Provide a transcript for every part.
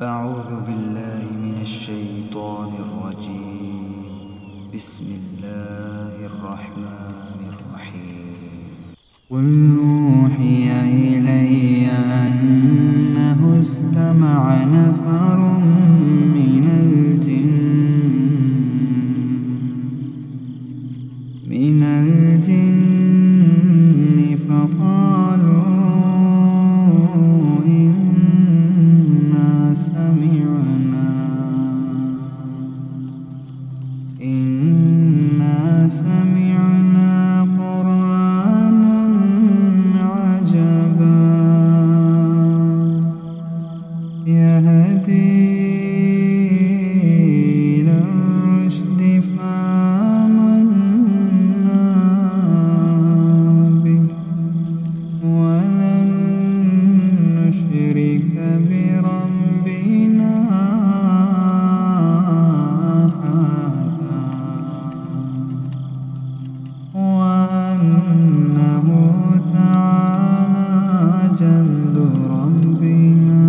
أعوذ بالله من الشيطان الرجيم. بسم الله الرحمن الرحيم. قل أوحي إلي أنه استمع نفر من الجن فقالوا إنا سمعنا قرآنا عجبا يهدي إلى الرشد فآمنا به ولن نشرك بربنا وأنه تعالى جد ربنا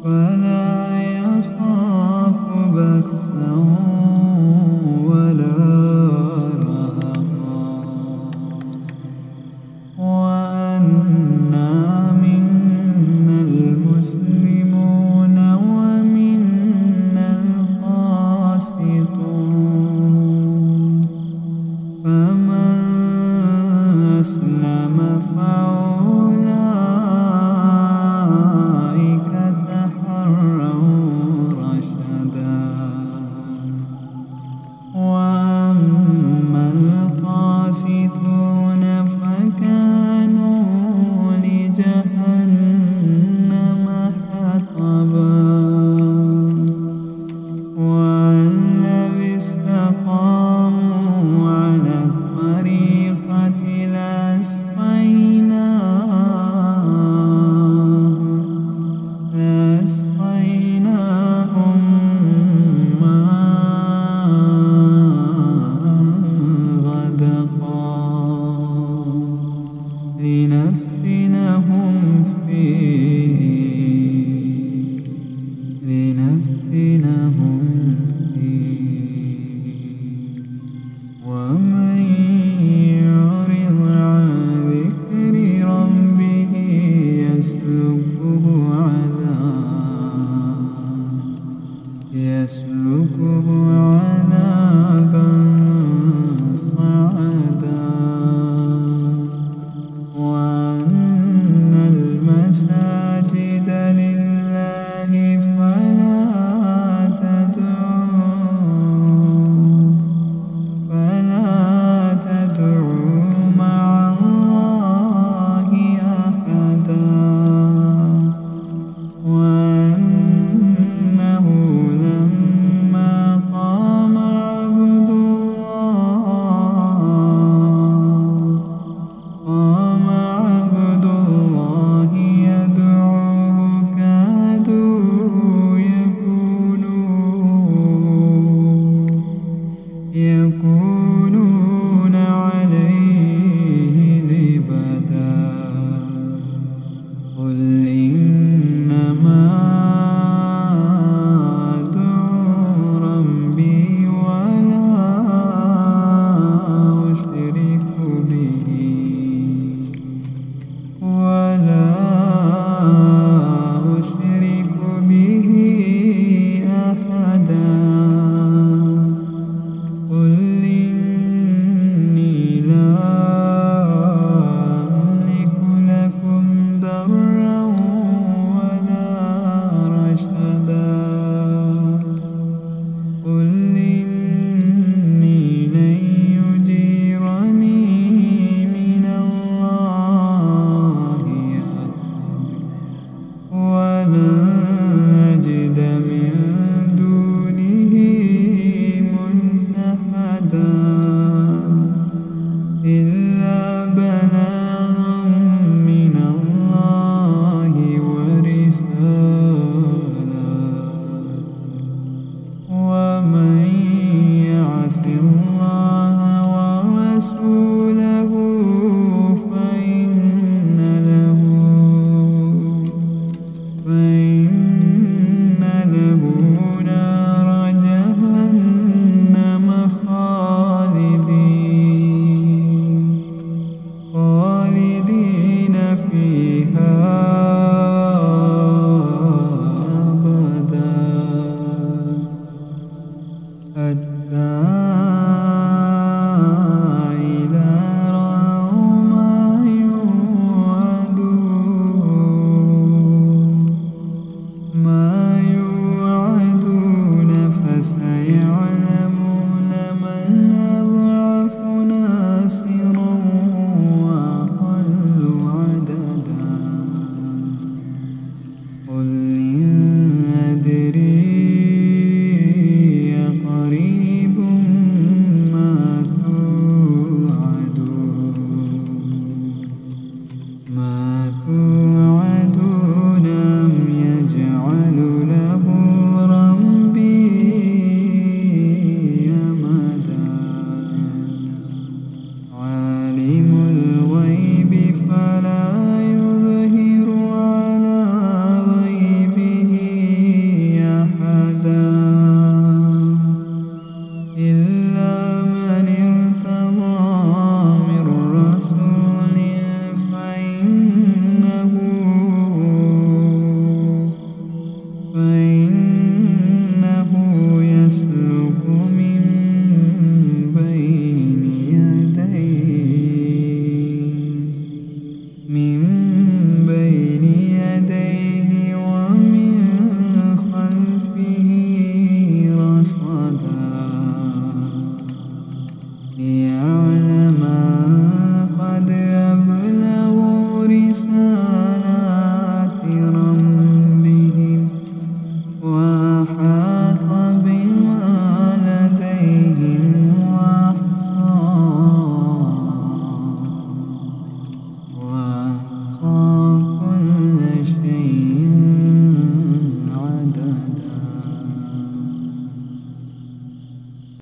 فلا يخاف بخسا ولا رهقا وأنا منا المسلمون ومنا القاسطون فمن أسلم فأولئك تحروا رشدا وأما القاسطون فكانوا لجهنم حطبا والذين استقاموا على الطريقة لأسقيناهم ماء غدقا لنفتنهم فيه ومن يعرض عن ذكر ربه يسلكه عذابا صعدا وأن المساجد لله فلا تدعوا مع الله أحدا وأنه لما قام عبد الله يدعوه كادوا يكونون عليه لبدا قل إنما أدعو ربي ولا أشرك به أحدا قل إني لا أملك لكم ضرا ولا رشدا قل إني لن يجيرني من الله أحد ولا أجد من دونه ملتحدا إلا بلاغا من الله ورسالاته ومن يعص الله ورسوله فإن له نار جهنم خالدين فيها أبدا حتى إذا رأوا ما يوعدون فسيعلمون من أضعف ناصرا وأقل عددا قل إن أدري قريب ما توعدون أم يجعل له ربي أمدا فإنه يسلك